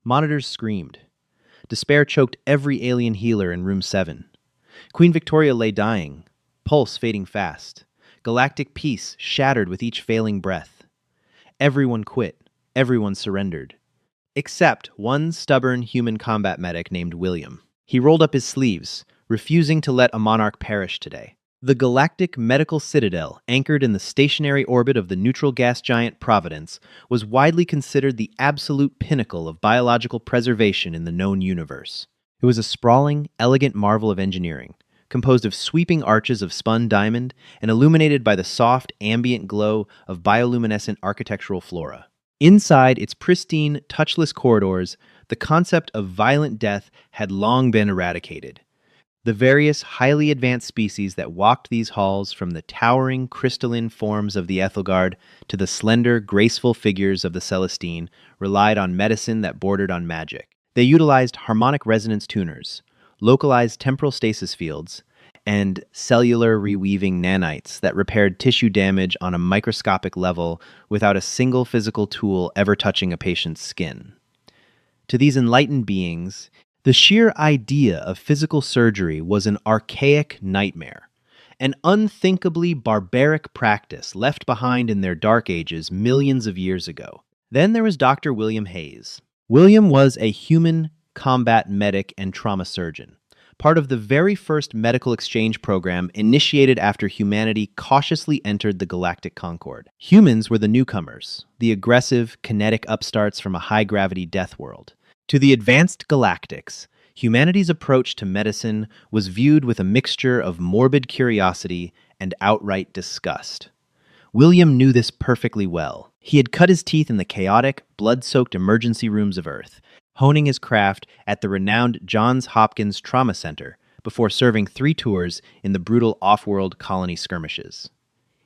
Monitors screamed. Despair choked every alien healer in room 7. Queen Victoria lay dying, pulse fading fast. Galactic peace shattered with each failing breath. Everyone quit. Everyone surrendered. Except one stubborn human combat medic named William. He rolled up his sleeves, refusing to let a monarch perish today. The galactic medical citadel, anchored in the stationary orbit of the neutral gas giant Providence, was widely considered the absolute pinnacle of biological preservation in the known universe. It was a sprawling, elegant marvel of engineering, composed of sweeping arches of spun diamond and illuminated by the soft, ambient glow of bioluminescent architectural flora. Inside its pristine, touchless corridors, the concept of violent death had long been eradicated. The various highly advanced species that walked these halls, from the towering crystalline forms of the Ethelgard to the slender, graceful figures of the Celestine, relied on medicine that bordered on magic. They utilized harmonic resonance tuners, localized temporal stasis fields, and cellular reweaving nanites that repaired tissue damage on a microscopic level without a single physical tool ever touching a patient's skin. To these enlightened beings, the sheer idea of physical surgery was an archaic nightmare, an unthinkably barbaric practice left behind in their dark ages millions of years ago. Then there was Dr. William Hayes. William was a human combat medic and trauma surgeon, part of the very first medical exchange program initiated after humanity cautiously entered the galactic Concord. Humans were the newcomers, the aggressive, kinetic upstarts from a high-gravity death world. To the advanced galactics, humanity's approach to medicine was viewed with a mixture of morbid curiosity and outright disgust. William knew this perfectly well. He had cut his teeth in the chaotic, blood-soaked emergency rooms of Earth, honing his craft at the renowned Johns Hopkins Trauma Center before serving 3 tours in the brutal off-world colony skirmishes.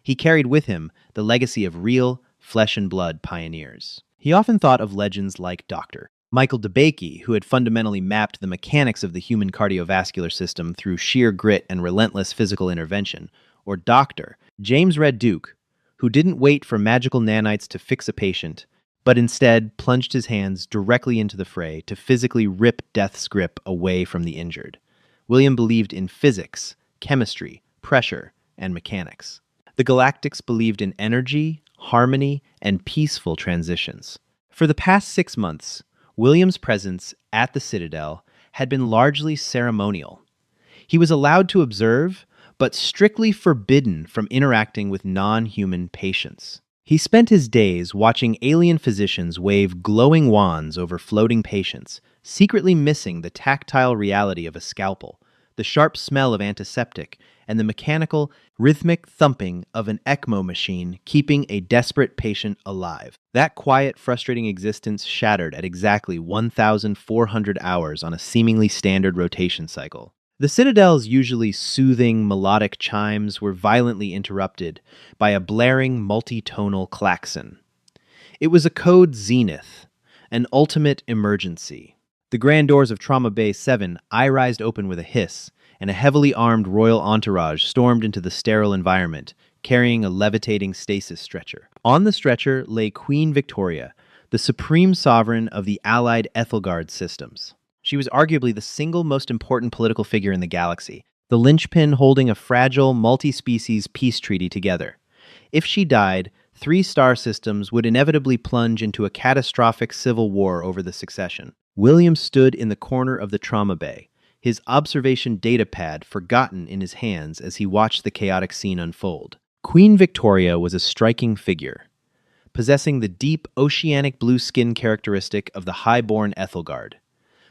He carried with him the legacy of real, flesh-and-blood pioneers. He often thought of legends like Dr. Michael DeBakey, who had fundamentally mapped the mechanics of the human cardiovascular system through sheer grit and relentless physical intervention, or Dr. James Red Duke, who didn't wait for magical nanites to fix a patient, but instead plunged his hands directly into the fray to physically rip death's grip away from the injured. William believed in physics, chemistry, pressure, and mechanics. The Galactics believed in energy, harmony, and peaceful transitions. For the past 6 months, William's presence at the Citadel had been largely ceremonial. He was allowed to observe, but strictly forbidden from interacting with non-human patients. He spent his days watching alien physicians wave glowing wands over floating patients, secretly missing the tactile reality of a scalpel, the sharp smell of antiseptic, and the mechanical, rhythmic thumping of an ECMO machine keeping a desperate patient alive. That quiet, frustrating existence shattered at exactly 1,400 hours on a seemingly standard rotation cycle. The Citadel's usually soothing, melodic chimes were violently interrupted by a blaring, multi-tonal klaxon. It was a code zenith, an ultimate emergency. The grand doors of Trauma Bay 7 eye-rised open with a hiss, and a heavily armed royal entourage stormed into the sterile environment, carrying a levitating stasis stretcher. On the stretcher lay Queen Victoria, the supreme sovereign of the allied Ethelgard systems. She was arguably the single most important political figure in the galaxy, the linchpin holding a fragile, multi-species peace treaty together. If she died, 3 star systems would inevitably plunge into a catastrophic civil war over the succession. William stood in the corner of the trauma bay, his observation data pad forgotten in his hands as he watched the chaotic scene unfold. Queen Victoria was a striking figure, possessing the deep oceanic blue skin characteristic of the high-born Ethelgard.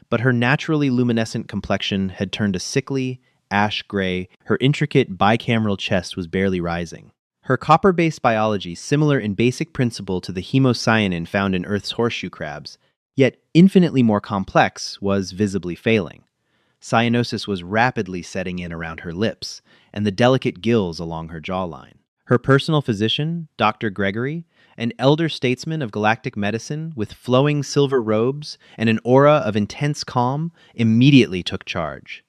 But her naturally luminescent complexion had turned a sickly, ash gray. Her intricate bicameral chest was barely rising. Her copper-based biology, similar in basic principle to the hemocyanin found in Earth's horseshoe crabs, yet infinitely more complex, was visibly failing. Cyanosis was rapidly setting in around her lips, and the delicate gills along her jawline. Her personal physician, Dr. Gregory, an elder statesman of galactic medicine with flowing silver robes and an aura of intense calm, immediately took charge.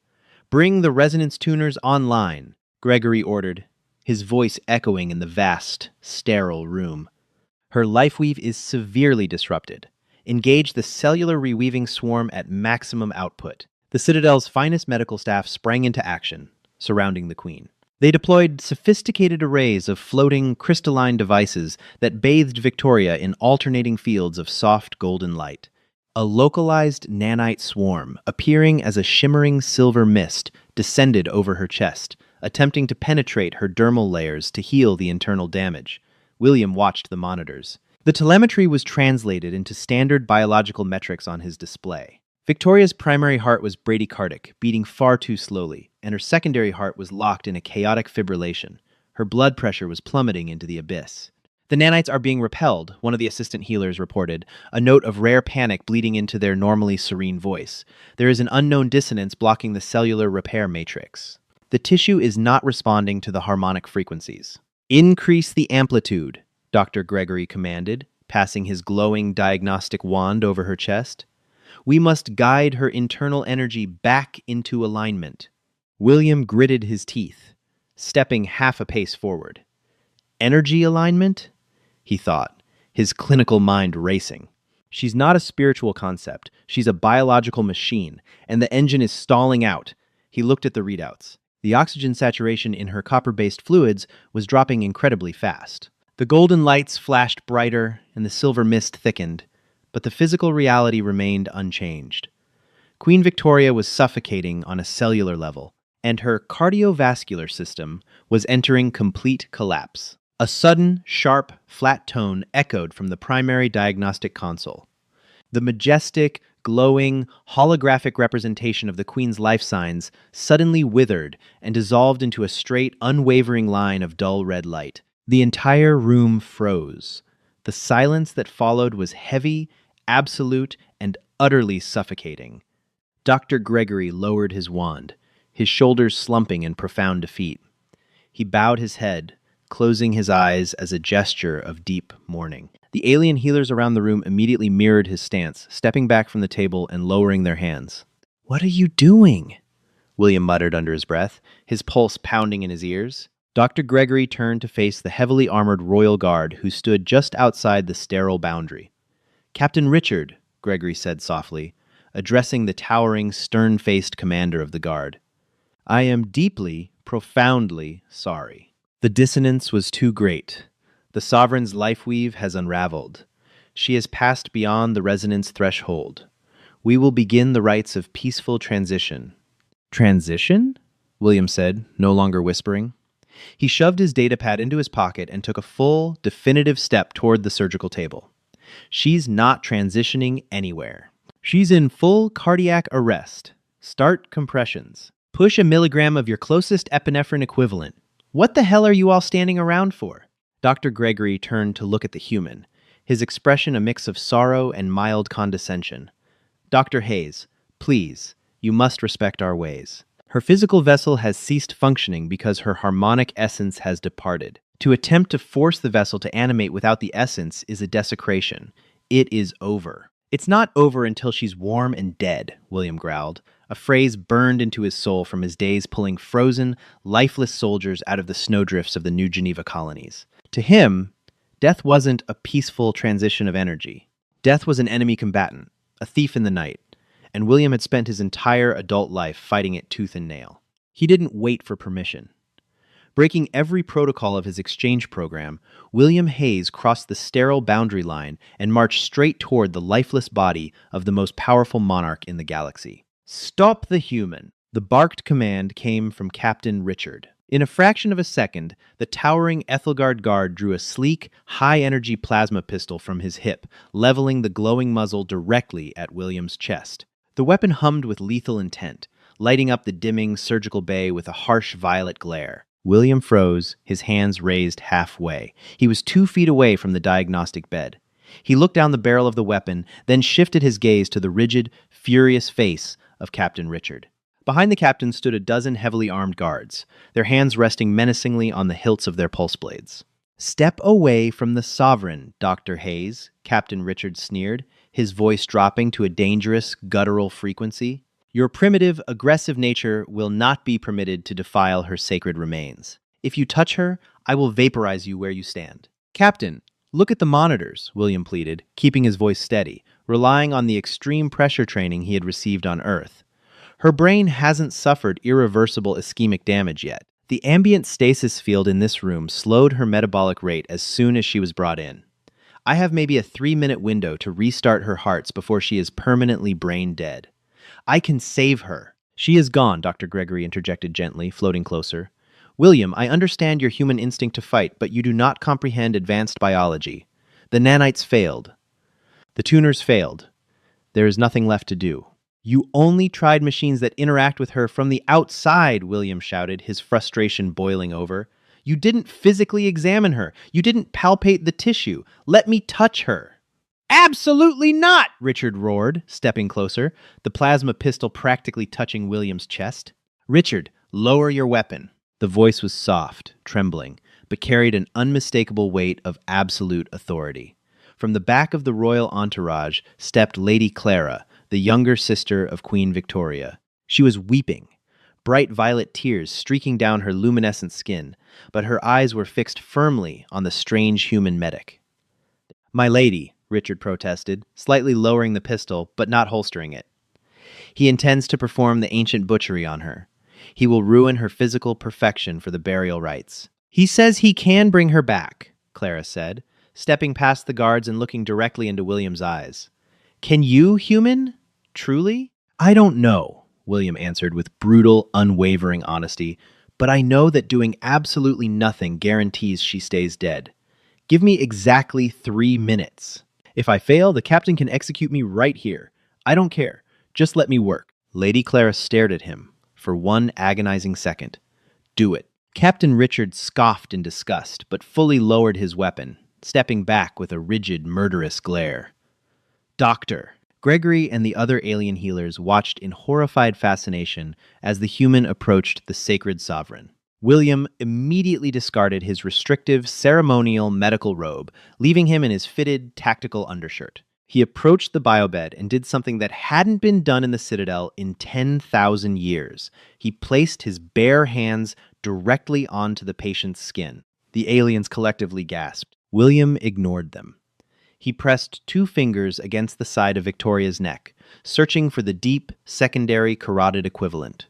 "Bring the resonance tuners online," Gregory ordered, his voice echoing in the vast, sterile room. "Her lifeweave is severely disrupted. Engage the cellular reweaving swarm at maximum output. The Citadel's finest medical staff sprang into action, surrounding the Queen. They deployed sophisticated arrays of floating, crystalline devices that bathed Victoria in alternating fields of soft golden light. A localized nanite swarm, appearing as a shimmering silver mist, descended over her chest, attempting to penetrate her dermal layers to heal the internal damage. William watched the monitors. The telemetry was translated into standard biological metrics on his display. Victoria's primary heart was bradycardic, beating far too slowly, and her secondary heart was locked in a chaotic fibrillation. Her blood pressure was plummeting into the abyss. The nanites are being repelled, one of the assistant healers reported, a note of rare panic bleeding into their normally serene voice. There is an unknown dissonance blocking the cellular repair matrix. The tissue is not responding to the harmonic frequencies. Increase the amplitude, Dr. Gregory commanded, passing his glowing diagnostic wand over her chest. We must guide her internal energy back into alignment. William gritted his teeth, stepping half a pace forward. Energy alignment? He thought, his clinical mind racing. She's not a spiritual concept. She's a biological machine, and the engine is stalling out. He looked at the readouts. The oxygen saturation in her copper-based fluids was dropping incredibly fast. The golden lights flashed brighter, and the silver mist thickened, but the physical reality remained unchanged. Queen Victoria was suffocating on a cellular level, and her cardiovascular system was entering complete collapse. A sudden, sharp, flat tone echoed from the primary diagnostic console. The majestic, glowing, holographic representation of the Queen's life signs suddenly withered and dissolved into a straight, unwavering line of dull red light. The entire room froze. The silence that followed was heavy, absolute, and utterly suffocating. Dr. Gregory lowered his wand, his shoulders slumping in profound defeat. He bowed his head, closing his eyes as a gesture of deep mourning. The alien healers around the room immediately mirrored his stance, stepping back from the table and lowering their hands. "What are you doing?" William muttered under his breath, his pulse pounding in his ears. Dr. Gregory turned to face the heavily armored royal guard who stood just outside the sterile boundary. "Captain Richard," Gregory said softly, addressing the towering, stern-faced commander of the guard. "I am deeply, profoundly sorry. The dissonance was too great. The sovereign's lifeweave has unraveled. She has passed beyond the resonance threshold. We will begin the rites of peaceful transition." "Transition?" William said, no longer whispering. He shoved his datapad into his pocket and took a full, definitive step toward the surgical table. "She's not transitioning anywhere. She's in full cardiac arrest. Start compressions. Push a milligram of your closest epinephrine equivalent. What the hell are you all standing around for?" Dr. Gregory turned to look at the human, his expression a mix of sorrow and mild condescension. "Dr. Hayes, please, you must respect our ways. Her physical vessel has ceased functioning because her harmonic essence has departed. To attempt to force the vessel to animate without the essence is a desecration. It is over." "It's not over until she's warm and dead," William growled. A phrase burned into his soul from his days pulling frozen, lifeless soldiers out of the snowdrifts of the New Geneva colonies. To him, death wasn't a peaceful transition of energy. Death was an enemy combatant, a thief in the night, and William had spent his entire adult life fighting it tooth and nail. He didn't wait for permission. Breaking every protocol of his exchange program, William Hayes crossed the sterile boundary line and marched straight toward the lifeless body of the most powerful monarch in the galaxy. "Stop the human!" The barked command came from Captain Richard. In a fraction of a second, the towering Ethelgard guard drew a sleek, high-energy plasma pistol from his hip, leveling the glowing muzzle directly at William's chest. The weapon hummed with lethal intent, lighting up the dimming surgical bay with a harsh violet glare. William froze, his hands raised halfway. He was 2 feet away from the diagnostic bed. He looked down the barrel of the weapon, then shifted his gaze to the rigid, furious face of Captain Richard. Behind the captain stood a dozen heavily armed guards, their hands resting menacingly on the hilts of their pulse blades. "Step away from the sovereign, Dr. Hayes," Captain Richard sneered, his voice dropping to a dangerous, guttural frequency. "Your primitive, aggressive nature will not be permitted to defile her sacred remains. If you touch her, I will vaporize you where you stand." "Captain, look at the monitors," William pleaded, keeping his voice steady. relying on the extreme pressure training he had received on Earth. Her brain hasn't suffered irreversible ischemic damage yet. The ambient stasis field in this room slowed her metabolic rate as soon as she was brought in. I have maybe a 3-minute window to restart her hearts before she is permanently brain dead. I can save her. She is gone, Dr. Gregory interjected gently, floating closer. William, I understand your human instinct to fight, but you do not comprehend advanced biology. The nanites failed. The tuners failed. There is nothing left to do. You only tried machines that interact with her from the outside, William shouted, his frustration boiling over. You didn't physically examine her. You didn't palpate the tissue. Let me touch her. Absolutely not, Richard roared, stepping closer, the plasma pistol practically touching William's chest. Richard, lower your weapon. The voice was soft, trembling, but carried an unmistakable weight of absolute authority. From the back of the royal entourage stepped Lady Clara, the younger sister of Queen Victoria. She was weeping, bright violet tears streaking down her luminescent skin, but her eyes were fixed firmly on the strange human medic. My lady, Richard protested, slightly lowering the pistol, but not holstering it. He intends to perform the ancient butchery on her. He will ruin her physical perfection for the burial rites. He says he can bring her back, Clara said, stepping past the guards and looking directly into William's eyes. Can you, human? Truly? I don't know, William answered with brutal, unwavering honesty, but I know that doing absolutely nothing guarantees she stays dead. Give me exactly 3 minutes. If I fail, the captain can execute me right here. I don't care. Just let me work. Lady Clara stared at him for one agonizing second. Do it. Captain Richard scoffed in disgust, but fully lowered his weapon, stepping back with a rigid, murderous glare. Doctor. Gregory and the other alien healers watched in horrified fascination as the human approached the sacred sovereign. William immediately discarded his restrictive, ceremonial medical robe, leaving him in his fitted, tactical undershirt. He approached the biobed and did something that hadn't been done in the Citadel in 10,000 years. He placed his bare hands directly onto the patient's skin. The aliens collectively gasped. William ignored them. He pressed 2 fingers against the side of Victoria's neck, searching for the deep, secondary carotid equivalent.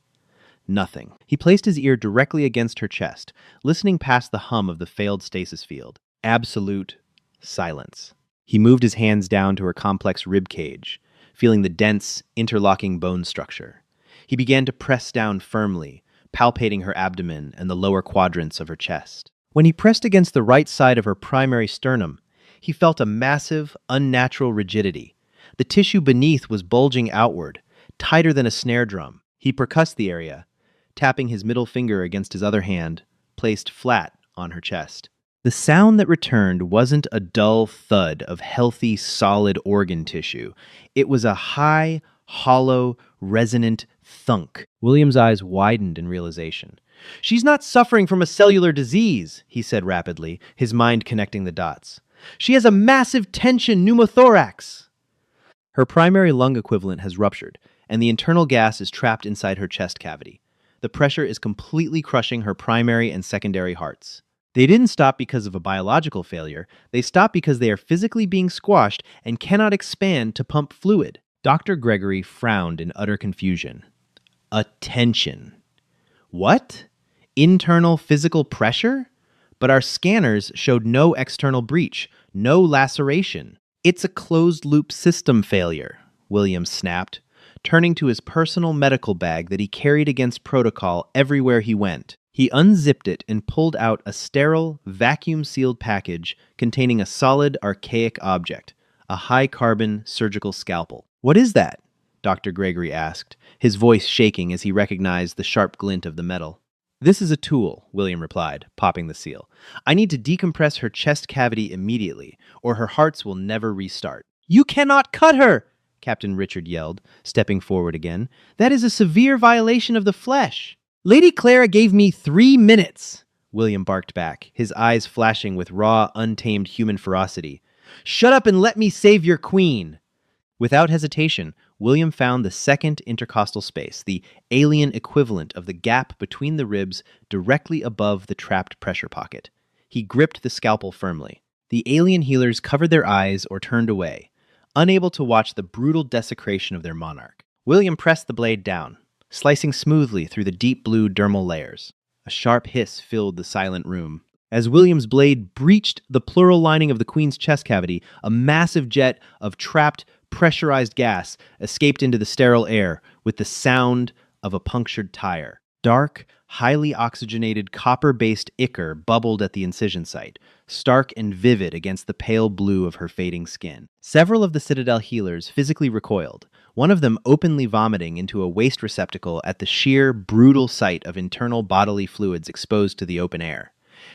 Nothing. He placed his ear directly against her chest, listening past the hum of the failed stasis field. Absolute silence. He moved his hands down to her complex rib cage, feeling the dense, interlocking bone structure. He began to press down firmly, palpating her abdomen and the lower quadrants of her chest. When he pressed against the right side of her primary sternum, he felt a massive, unnatural rigidity. The tissue beneath was bulging outward, tighter than a snare drum. He percussed the area, tapping his middle finger against his other hand, placed flat on her chest. The sound that returned wasn't a dull thud of healthy, solid organ tissue. It was a high, hollow, resonant thunk. William's eyes widened in realization. She's not suffering from a cellular disease, he said rapidly, his mind connecting the dots. She has a massive tension pneumothorax. Her primary lung equivalent has ruptured, and the internal gas is trapped inside her chest cavity. The pressure is completely crushing her primary and secondary hearts. They didn't stop because of a biological failure. They stopped because they are physically being squashed and cannot expand to pump fluid. Dr. Gregory frowned in utter confusion. A tension. What? Internal physical pressure? But our scanners showed no external breach, no laceration. It's a closed-loop system failure, Williams snapped, turning to his personal medical bag that he carried against protocol everywhere he went. He unzipped it and pulled out a sterile, vacuum-sealed package containing a solid, archaic object, a high-carbon surgical scalpel. What is that? Dr. Gregory asked, his voice shaking as he recognized the sharp glint of the metal. This is a tool, William replied, popping the seal. I need to decompress her chest cavity immediately, or her hearts will never restart. You cannot cut her! Captain Richard yelled, stepping forward again. That is a severe violation of the flesh. Lady Clara gave me 3 minutes, William barked back, his eyes flashing with raw, untamed human ferocity. Shut up and let me save your queen. Without hesitation, William found the second intercostal space, the alien equivalent of the gap between the ribs directly above the trapped pressure pocket. He gripped the scalpel firmly. The alien healers covered their eyes or turned away, unable to watch the brutal desecration of their monarch. William pressed the blade down, slicing smoothly through the deep blue dermal layers. A sharp hiss filled the silent room. As William's blade breached the pleural lining of the queen's chest cavity, a massive jet of trapped, pressurized gas escaped into the sterile air with the sound of a punctured tire. Dark, highly oxygenated copper-based ichor bubbled at the incision site, stark and vivid against the pale blue of her fading skin. Several of the Citadel healers physically recoiled, one of them openly vomiting into a waste receptacle at the sheer, brutal sight of internal bodily fluids exposed to the open air.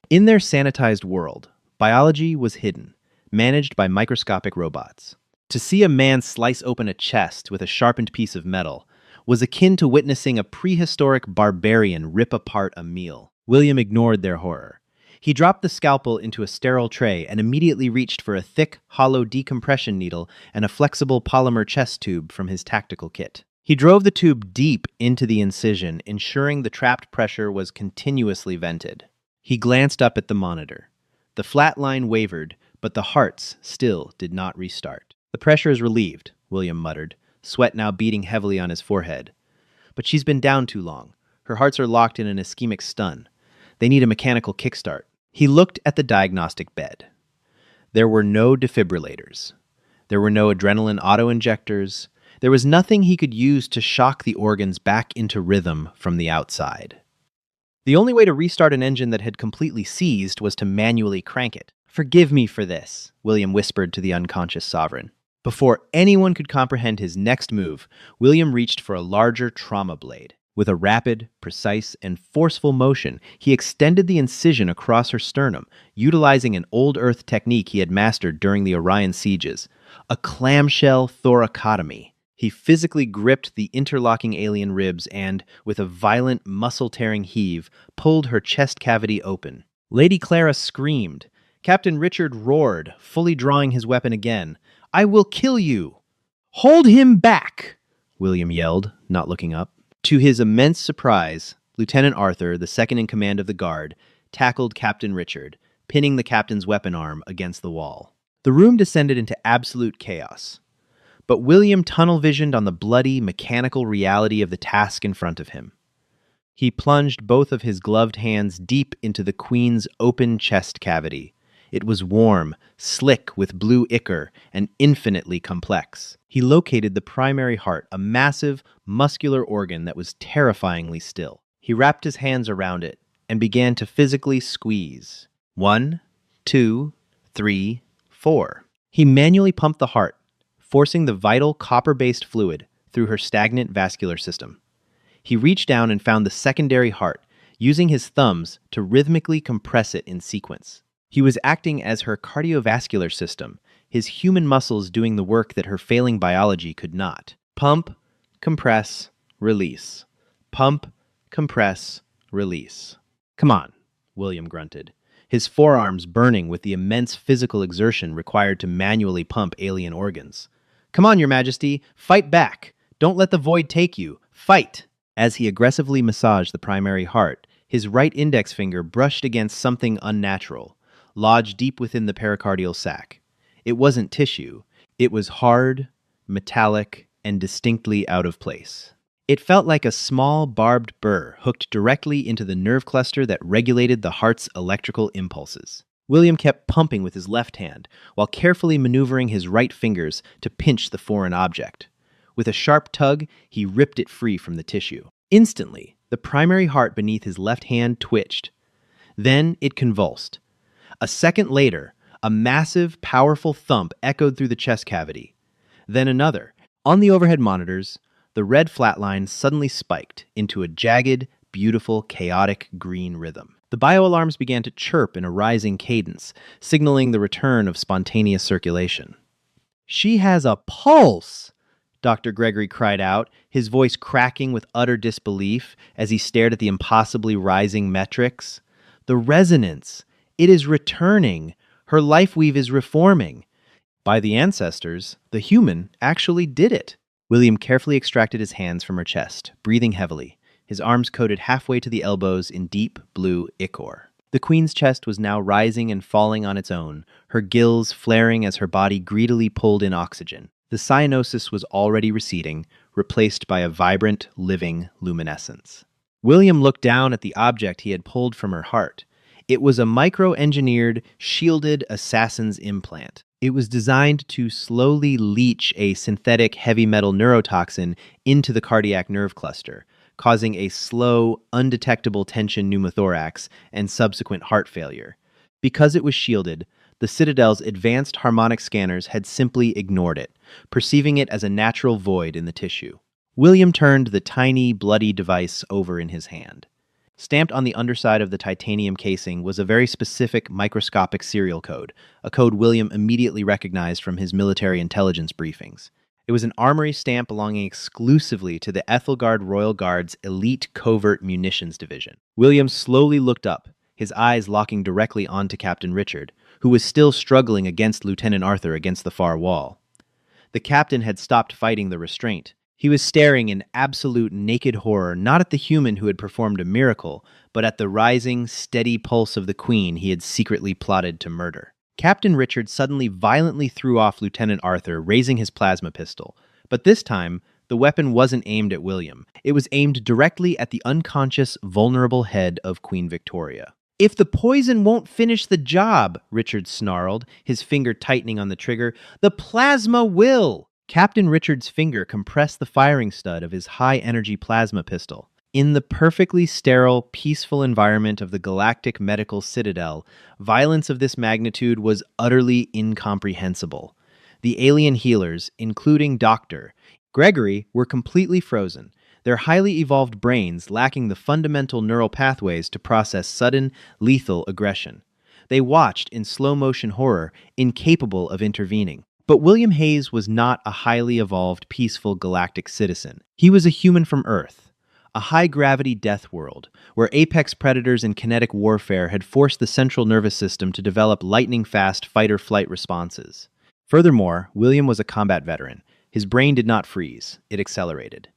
In their sanitized world, biology was hidden, managed by microscopic robots. To see a man slice open a chest with a sharpened piece of metal was akin to witnessing a prehistoric barbarian rip apart a meal. William ignored their horror. He dropped the scalpel into a sterile tray and immediately reached for a thick, hollow decompression needle and a flexible polymer chest tube from his tactical kit. He drove the tube deep into the incision, ensuring the trapped pressure was continuously vented. He glanced up at the monitor. The flat line wavered, but the hearts still did not restart. "The pressure is relieved," William muttered, sweat now beating heavily on his forehead. "But she's been down too long. Her hearts are locked in an ischemic stun. They need a mechanical kickstart." He looked at the diagnostic bed. There were no defibrillators. There were no adrenaline auto-injectors. There was nothing he could use to shock the organs back into rhythm from the outside. The only way to restart an engine that had completely seized was to manually crank it. "Forgive me for this," William whispered to the unconscious sovereign. Before anyone could comprehend his next move, William reached for a larger trauma blade. With a rapid, precise, and forceful motion, he extended the incision across her sternum, utilizing an old Earth technique he had mastered during the Orion sieges, a clamshell thoracotomy. He physically gripped the interlocking alien ribs and, with a violent, muscle-tearing heave, pulled her chest cavity open. Lady Clara screamed. Captain Richard roared, fully drawing his weapon again. "I will kill you!" "Hold him back!" William yelled, not looking up. To his immense surprise, Lieutenant Arthur, the second in command of the guard, tackled Captain Richard, pinning the captain's weapon arm against the wall. The room descended into absolute chaos. But William tunnel-visioned on the bloody, mechanical reality of the task in front of him. He plunged both of his gloved hands deep into the Queen's open chest cavity. It was warm, slick with blue ichor, and infinitely complex. He located the primary heart, a massive, muscular organ that was terrifyingly still. He wrapped his hands around it and began to physically squeeze. 1, 2, 3, 4. He manually pumped the heart, forcing the vital copper-based fluid through her stagnant vascular system. He reached down and found the secondary heart, using his thumbs to rhythmically compress it in sequence. He was acting as her cardiovascular system, his human muscles doing the work that her failing biology could not. Pump, compress, release. Pump, compress, release. "Come on," William grunted, his forearms burning with the immense physical exertion required to manually pump alien organs. "Come on, Your Majesty, fight back. Don't let the void take you. Fight!" As he aggressively massaged the primary heart, his right index finger brushed against something unnatural, lodged deep within the pericardial sac. It wasn't tissue. It was hard, metallic, and distinctly out of place. It felt like a small barbed burr hooked directly into the nerve cluster that regulated the heart's electrical impulses. William kept pumping with his left hand, while carefully maneuvering his right fingers to pinch the foreign object. With a sharp tug, he ripped it free from the tissue. Instantly, the primary heart beneath his left hand twitched. Then it convulsed. A second later, a massive, powerful thump echoed through the chest cavity. Then another. On the overhead monitors, the red flatline suddenly spiked into a jagged, beautiful, chaotic green rhythm. The bioalarms began to chirp in a rising cadence, signaling the return of spontaneous circulation. "She has a pulse!" Dr. Gregory cried out, his voice cracking with utter disbelief as he stared at the impossibly rising metrics. "The resonance! It is returning! Her life weave is reforming! By the ancestors, the human actually did it!" William carefully extracted his hands from her chest, breathing heavily, his arms coated halfway to the elbows in deep blue ichor. The Queen's chest was now rising and falling on its own, her gills flaring as her body greedily pulled in oxygen. The cyanosis was already receding, replaced by a vibrant, living luminescence. William looked down at the object he had pulled from her heart. It was a micro-engineered, shielded assassin's implant. It was designed to slowly leach a synthetic heavy metal neurotoxin into the cardiac nerve cluster, causing a slow, undetectable tension pneumothorax and subsequent heart failure. Because it was shielded, the Citadel's advanced harmonic scanners had simply ignored it, perceiving it as a natural void in the tissue. William turned the tiny, bloody device over in his hand. Stamped on the underside of the titanium casing was a very specific microscopic serial code, a code William immediately recognized from his military intelligence briefings. It was an armory stamp belonging exclusively to the Ethelgard Royal Guard's elite covert munitions division. William slowly looked up, his eyes locking directly onto Captain Richard, who was still struggling against Lieutenant Arthur against the far wall. The captain had stopped fighting the restraint. He was staring in absolute naked horror not at the human who had performed a miracle, but at the rising, steady pulse of the queen he had secretly plotted to murder. Captain Richard suddenly violently threw off Lieutenant Arthur, raising his plasma pistol. But this time, the weapon wasn't aimed at William. It was aimed directly at the unconscious, vulnerable head of Queen Victoria. "If the poison won't finish the job," Richard snarled, his finger tightening on the trigger, "the plasma will!" Captain Richard's finger compressed the firing stud of his high-energy plasma pistol. In the perfectly sterile, peaceful environment of the Galactic Medical Citadel, violence of this magnitude was utterly incomprehensible. The alien healers, including Dr. Gregory, were completely frozen, their highly evolved brains lacking the fundamental neural pathways to process sudden, lethal aggression. They watched in slow-motion horror, incapable of intervening. But William Hayes was not a highly evolved, peaceful galactic citizen. He was a human from Earth, a high-gravity death world, where apex predators and kinetic warfare had forced the central nervous system to develop lightning-fast fight-or-flight responses. Furthermore, William was a combat veteran. His brain did not freeze, it accelerated.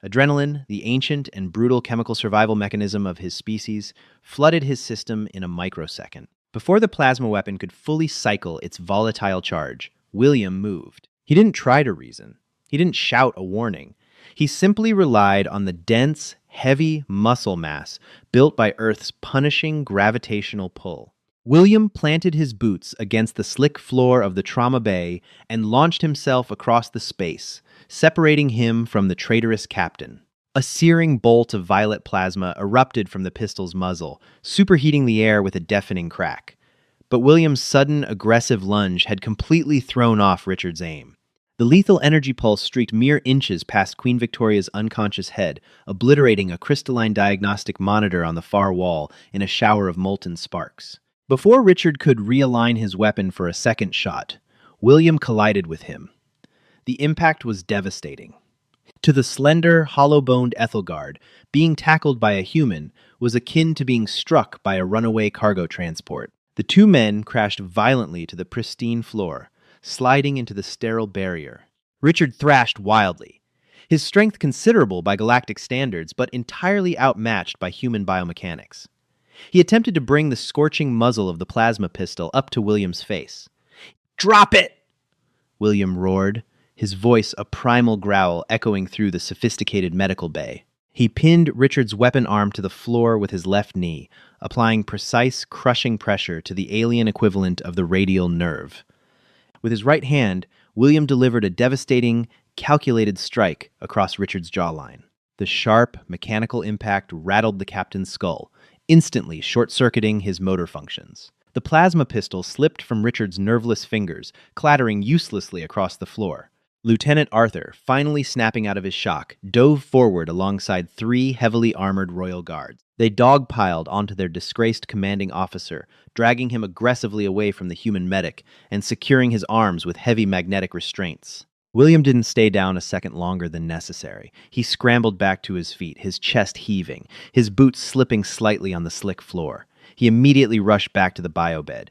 Adrenaline, the ancient and brutal chemical survival mechanism of his species, flooded his system in a microsecond. Before the plasma weapon could fully cycle its volatile charge, William moved. He didn't try to reason. He didn't shout a warning. He simply relied on the dense, heavy muscle mass built by Earth's punishing gravitational pull. William planted his boots against the slick floor of the trauma bay and launched himself across the space, separating him from the traitorous captain. A searing bolt of violet plasma erupted from the pistol's muzzle, superheating the air with a deafening crack. But William's sudden, aggressive lunge had completely thrown off Richard's aim. The lethal energy pulse streaked mere inches past Queen Victoria's unconscious head, obliterating a crystalline diagnostic monitor on the far wall in a shower of molten sparks. Before Richard could realign his weapon for a second shot, William collided with him. The impact was devastating. To the slender, hollow-boned Ethelgard, being tackled by a human was akin to being struck by a runaway cargo transport. The two men crashed violently to the pristine floor, sliding into the sterile barrier. Richard thrashed wildly, his strength considerable by galactic standards, but entirely outmatched by human biomechanics. He attempted to bring the scorching muzzle of the plasma pistol up to William's face. "Drop it!" William roared, his voice a primal growl echoing through the sophisticated medical bay. He pinned Richard's weapon arm to the floor with his left knee, applying precise, crushing pressure to the alien equivalent of the radial nerve. With his right hand, William delivered a devastating, calculated strike across Richard's jawline. The sharp, mechanical impact rattled the captain's skull, instantly short-circuiting his motor functions. The plasma pistol slipped from Richard's nerveless fingers, clattering uselessly across the floor. Lieutenant Arthur, finally snapping out of his shock, dove forward alongside 3 heavily armored royal guards. They dogpiled onto their disgraced commanding officer, dragging him aggressively away from the human medic and securing his arms with heavy magnetic restraints. William didn't stay down a second longer than necessary. He scrambled back to his feet, his chest heaving, his boots slipping slightly on the slick floor. He immediately rushed back to the biobed.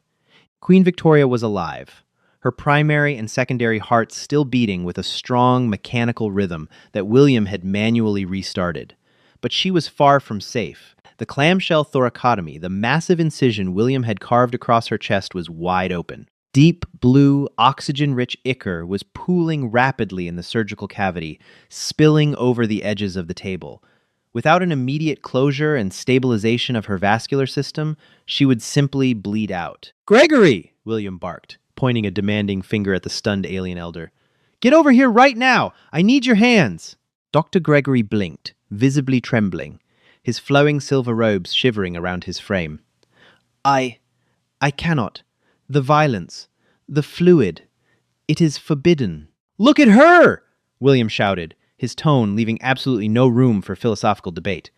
Queen Victoria was alive, her primary and secondary hearts still beating with a strong mechanical rhythm that William had manually restarted. But she was far from safe. The clamshell thoracotomy, the massive incision William had carved across her chest, was wide open. Deep blue, oxygen-rich ichor was pooling rapidly in the surgical cavity, spilling over the edges of the table. Without an immediate closure and stabilization of her vascular system, she would simply bleed out. "Gregory!" William barked, pointing a demanding finger at the stunned alien elder. "Get over here right now! I need your hands!" Dr. Gregory blinked, visibly trembling, his flowing silver robes shivering around his frame. I cannot. The violence. The fluid. It is forbidden." "Look at her!" William shouted, his tone leaving absolutely no room for philosophical debate.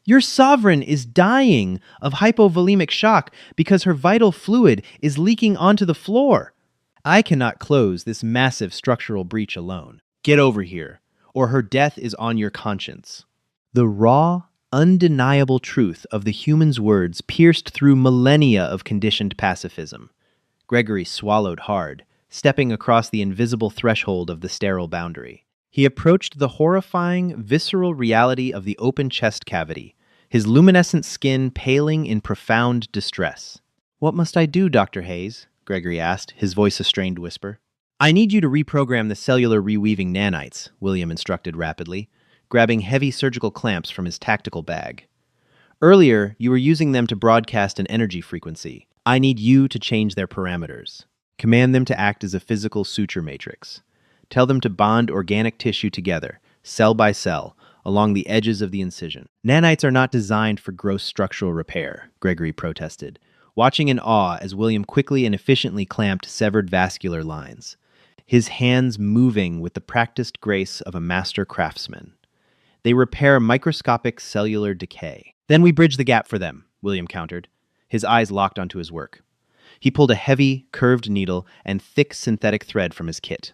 "Your sovereign is dying of hypovolemic shock because her vital fluid is leaking onto the floor. I cannot close this massive structural breach alone. Get over here, or her death is on your conscience." The raw, undeniable truth of the human's words pierced through millennia of conditioned pacifism. Gregory swallowed hard, stepping across the invisible threshold of the sterile boundary. He approached the horrifying, visceral reality of the open chest cavity, his luminescent skin paling in profound distress. "What must I do, Dr. Hayes?" Gregory asked, his voice a strained whisper. "I need you to reprogram the cellular reweaving nanites," William instructed rapidly, grabbing heavy surgical clamps from his tactical bag. "Earlier, you were using them to broadcast an energy frequency. I need you to change their parameters. Command them to act as a physical suture matrix. Tell them to bond organic tissue together, cell by cell, along the edges of the incision." "Nanites are not designed for gross structural repair," Gregory protested, watching in awe as William quickly and efficiently clamped severed vascular lines, his hands moving with the practiced grace of a master craftsman. "They repair microscopic cellular decay." "Then we bridge the gap for them," William countered, his eyes locked onto his work. He pulled a heavy, curved needle and thick synthetic thread from his kit.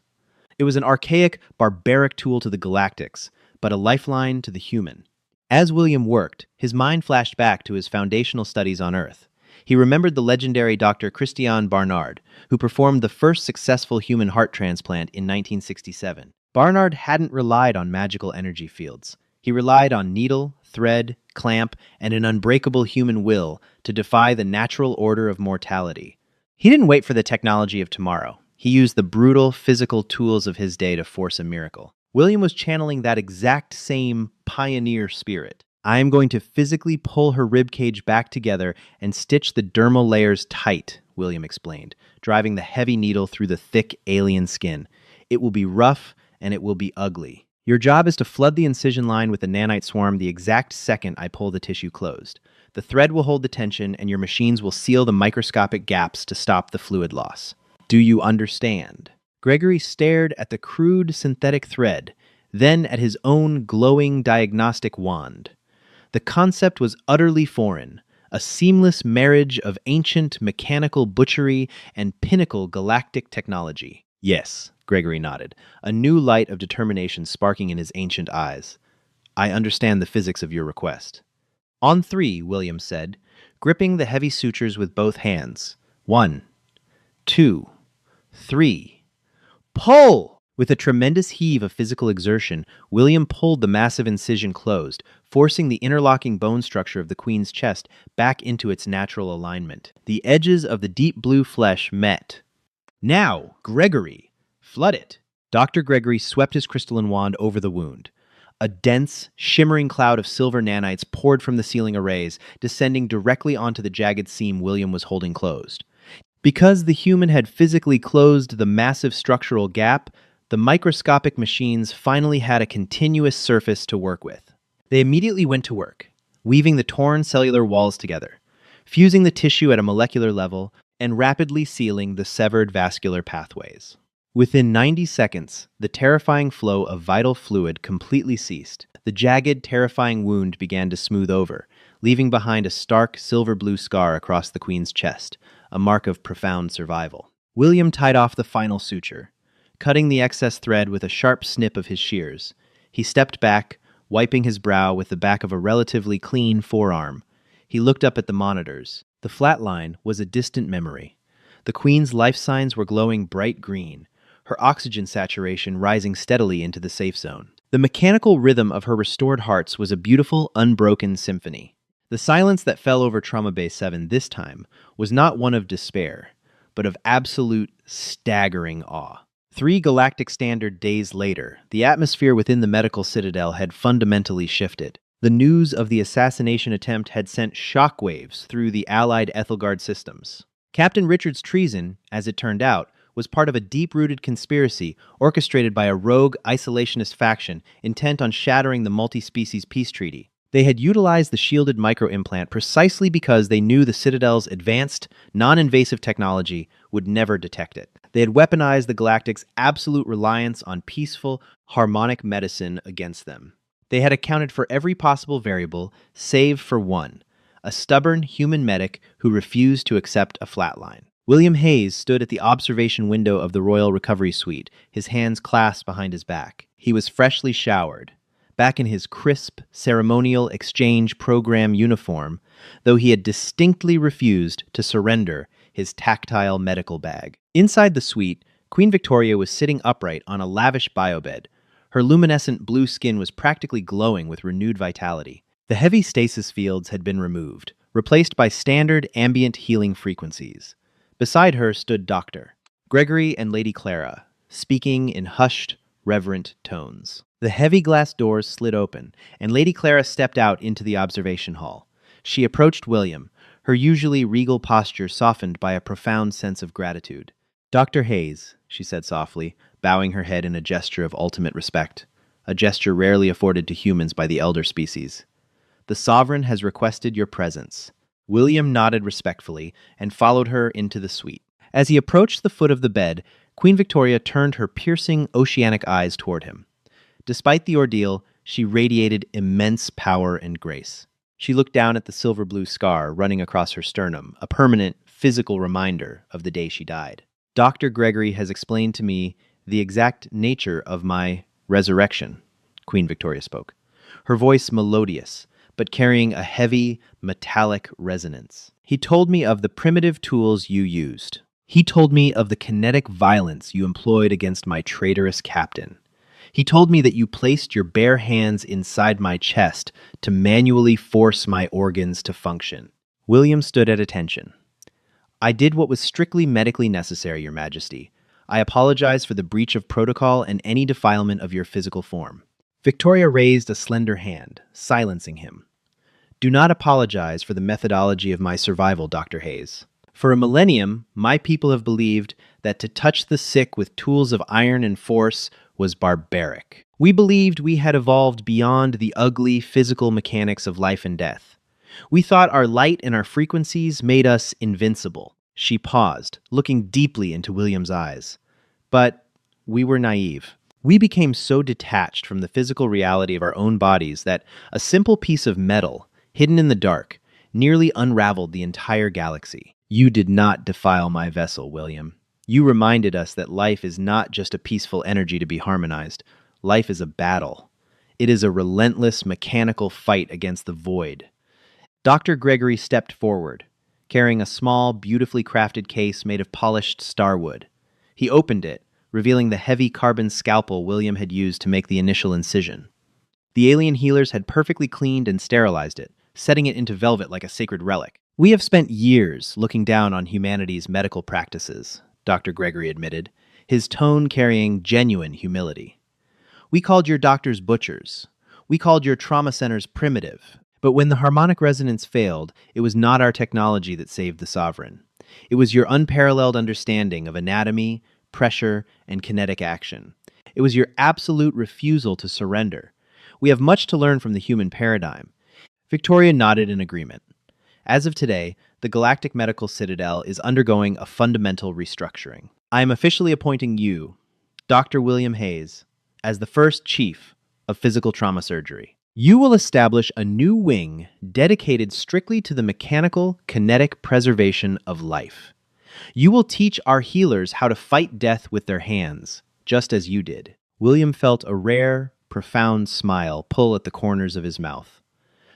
It was an archaic, barbaric tool to the galactics, but a lifeline to the human. As William worked, his mind flashed back to his foundational studies on Earth. He remembered the legendary Dr. Christian Barnard, who performed the first successful human heart transplant in 1967. Barnard hadn't relied on magical energy fields. He relied on needle, thread, clamp, and an unbreakable human will to defy the natural order of mortality. He didn't wait for the technology of tomorrow. He used the brutal, physical tools of his day to force a miracle. William was channeling that exact same pioneer spirit. "I am going to physically pull her ribcage back together and stitch the dermal layers tight," William explained, driving the heavy needle through the thick alien skin. "It will be rough, and it will be ugly. Your job is to flood the incision line with the nanite swarm the exact second I pull the tissue closed. The thread will hold the tension, and your machines will seal the microscopic gaps to stop the fluid loss. Do you understand?" Gregory stared at the crude synthetic thread, then at his own glowing diagnostic wand. The concept was utterly foreign, a seamless marriage of ancient mechanical butchery and pinnacle galactic technology. "Yes," Gregory nodded, a new light of determination sparking in his ancient eyes. "I understand the physics of your request." "On three," William said, gripping the heavy sutures with both hands. 1, 2, 3. "Pull!" With a tremendous heave of physical exertion, William pulled the massive incision closed, forcing the interlocking bone structure of the queen's chest back into its natural alignment. The edges of the deep blue flesh met. "Now, Gregory, flood it." Dr. Gregory swept his crystalline wand over the wound. A dense, shimmering cloud of silver nanites poured from the ceiling arrays, descending directly onto the jagged seam William was holding closed. Because the human had physically closed the massive structural gap, the microscopic machines finally had a continuous surface to work with. They immediately went to work, weaving the torn cellular walls together, fusing the tissue at a molecular level, and rapidly sealing the severed vascular pathways. Within 90 seconds, the terrifying flow of vital fluid completely ceased. The jagged, terrifying wound began to smooth over, leaving behind a stark silver-blue scar across the queen's chest, a mark of profound survival. William tied off the final suture, cutting the excess thread with a sharp snip of his shears. He stepped back, wiping his brow with the back of a relatively clean forearm. He looked up at the monitors. The flat line was a distant memory. The queen's life signs were glowing bright green, her oxygen saturation rising steadily into the safe zone. The mechanical rhythm of her restored hearts was a beautiful, unbroken symphony. The silence that fell over Trauma Bay 7 this time was not one of despair, but of absolute staggering awe. 3 galactic standard days later, the atmosphere within the medical citadel had fundamentally shifted. The news of the assassination attempt had sent shockwaves through the Allied Ethelgard systems. Captain Richard's treason, as it turned out, was part of a deep-rooted conspiracy orchestrated by a rogue isolationist faction intent on shattering the multi-species peace treaty. They had utilized the shielded microimplant precisely because they knew the Citadel's advanced, non-invasive technology would never detect it. They had weaponized the Galactic's absolute reliance on peaceful, harmonic medicine against them. They had accounted for every possible variable, save for one, a stubborn human medic who refused to accept a flatline. William Hayes stood at the observation window of the Royal Recovery Suite, his hands clasped behind his back. He was freshly showered, back in his crisp, ceremonial exchange program uniform, though he had distinctly refused to surrender his tactile medical bag. Inside the suite, Queen Victoria was sitting upright on a lavish biobed. Her luminescent blue skin was practically glowing with renewed vitality. The heavy stasis fields had been removed, replaced by standard ambient healing frequencies. Beside her stood Dr. Gregory and Lady Clara, speaking in hushed, reverent tones. The heavy glass doors slid open, and Lady Clara stepped out into the observation hall. She approached William, her usually regal posture softened by a profound sense of gratitude. "Dr. Hayes," she said softly, bowing her head in a gesture of ultimate respect, a gesture rarely afforded to humans by the elder species. "The Sovereign has requested your presence." William nodded respectfully and followed her into the suite. As he approached the foot of the bed, Queen Victoria turned her piercing, oceanic eyes toward him. Despite the ordeal, she radiated immense power and grace. She looked down at the silver-blue scar running across her sternum, a permanent, physical reminder of the day she died. "Dr. Gregory has explained to me the exact nature of my resurrection," Queen Victoria spoke, her voice melodious, but carrying a heavy, metallic resonance. "He told me of the primitive tools you used. He told me of the kinetic violence you employed against my traitorous captain. He told me that you placed your bare hands inside my chest to manually force my organs to function." William stood at attention. "I did what was strictly medically necessary, Your Majesty. I apologize for the breach of protocol and any defilement of your physical form." Victoria raised a slender hand, silencing him. "Do not apologize for the methodology of my survival, Dr. Hayes. For a millennium, my people have believed that to touch the sick with tools of iron and force was barbaric. We believed we had evolved beyond the ugly physical mechanics of life and death. We thought our light and our frequencies made us invincible." She paused, looking deeply into William's eyes. "But we were naive. We became so detached from the physical reality of our own bodies that a simple piece of metal, hidden in the dark, nearly unraveled the entire galaxy. You did not defile my vessel, William. You reminded us that life is not just a peaceful energy to be harmonized. Life is a battle. It is a relentless mechanical fight against the void." Dr. Gregory stepped forward, carrying a small, beautifully crafted case made of polished starwood. He opened it, revealing the heavy carbon scalpel William had used to make the initial incision. The alien healers had perfectly cleaned and sterilized it, setting it into velvet like a sacred relic. "We have spent years looking down on humanity's medical practices," Dr. Gregory admitted, his tone carrying genuine humility. "We called your doctors butchers. We called your trauma centers primitive. But when the harmonic resonance failed, it was not our technology that saved the Sovereign. It was your unparalleled understanding of anatomy, pressure, and kinetic action. It was your absolute refusal to surrender. We have much to learn from the human paradigm." Victoria nodded in agreement. As of today, the Galactic Medical Citadel is undergoing a fundamental restructuring. I am officially appointing you, Dr. William Hayes, as the first chief of physical trauma surgery. You will establish a new wing dedicated strictly to the mechanical, kinetic preservation of life. You will teach our healers how to fight death with their hands, just as you did. William felt a rare, profound smile pull at the corners of his mouth.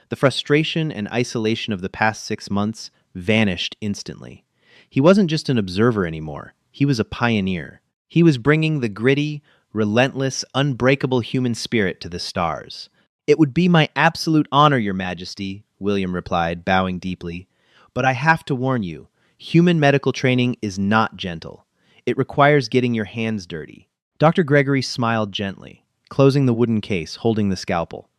The frustration and isolation of the past 6 months vanished instantly. He wasn't just an observer anymore. He was a pioneer. He was bringing the gritty, relentless, unbreakable human spirit to the stars. "It would be my absolute honor, Your Majesty," William replied, bowing deeply. "But I have to warn you, Human medical training is not gentle. It requires getting your hands dirty. Dr. Gregory smiled gently, closing the wooden case holding the scalpel.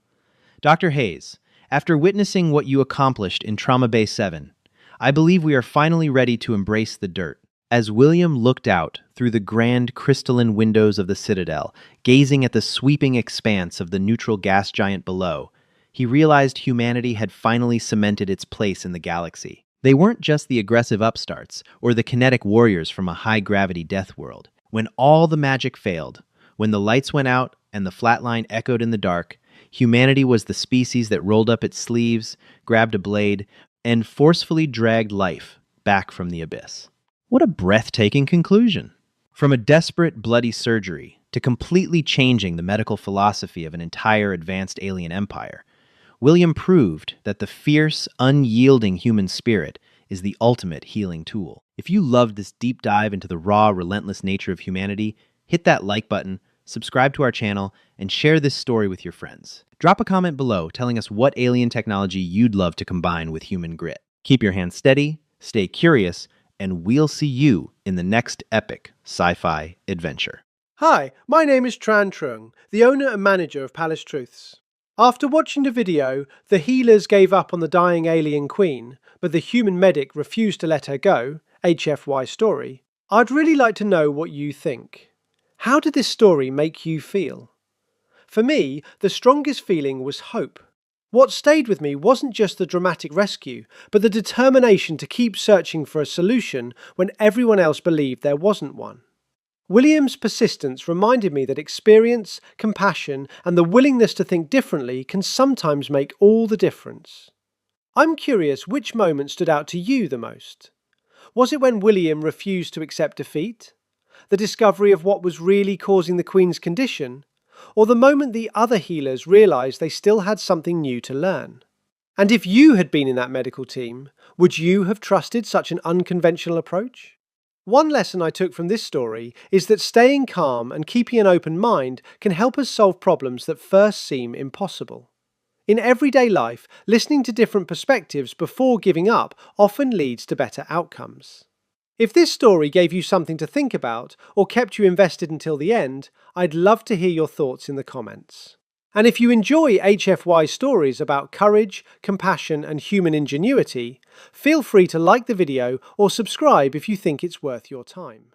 Dr. Hayes, after witnessing what you accomplished in Trauma Bay 7, I believe we are finally ready to embrace the dirt. As William looked out through the grand crystalline windows of the Citadel, gazing at the sweeping expanse of the neutral gas giant below, he realized humanity had finally cemented its place in the galaxy. They weren't just the aggressive upstarts or the kinetic warriors from a high-gravity death world. When all the magic failed, when the lights went out and the flatline echoed in the dark, humanity was the species that rolled up its sleeves, grabbed a blade, and forcefully dragged life back from the abyss. What a breathtaking conclusion! From a desperate, bloody surgery to completely changing the medical philosophy of an entire advanced alien empire, William proved that the fierce, unyielding human spirit is the ultimate healing tool. If you loved this deep dive into the raw, relentless nature of humanity, hit that like button, subscribe to our channel, and share this story with your friends. Drop a comment below telling us what alien technology you'd love to combine with human grit. Keep your hands steady, stay curious, and we'll see you in the next epic sci-fi adventure. Hi, my name is Tran Trung, the owner and manager of Palace Truths. After watching the video, the healers gave up on the dying alien queen, but the human medic refused to let her go, HFY story, I'd really like to know what you think. How did this story make you feel? For me, the strongest feeling was hope. What stayed with me wasn't just the dramatic rescue, but the determination to keep searching for a solution when everyone else believed there wasn't one. William's persistence reminded me that experience, compassion, and the willingness to think differently can sometimes make all the difference. I'm curious which moment stood out to you the most. Was it when William refused to accept defeat? The discovery of what was really causing the Queen's condition? Or the moment the other healers realised they still had something new to learn? And if you had been in that medical team, would you have trusted such an unconventional approach? One lesson I took from this story is that staying calm and keeping an open mind can help us solve problems that first seem impossible. In everyday life, listening to different perspectives before giving up often leads to better outcomes. If this story gave you something to think about or kept you invested until the end, I'd love to hear your thoughts in the comments. And if you enjoy HFY stories about courage, compassion, and human ingenuity, feel free to like the video or subscribe if you think it's worth your time.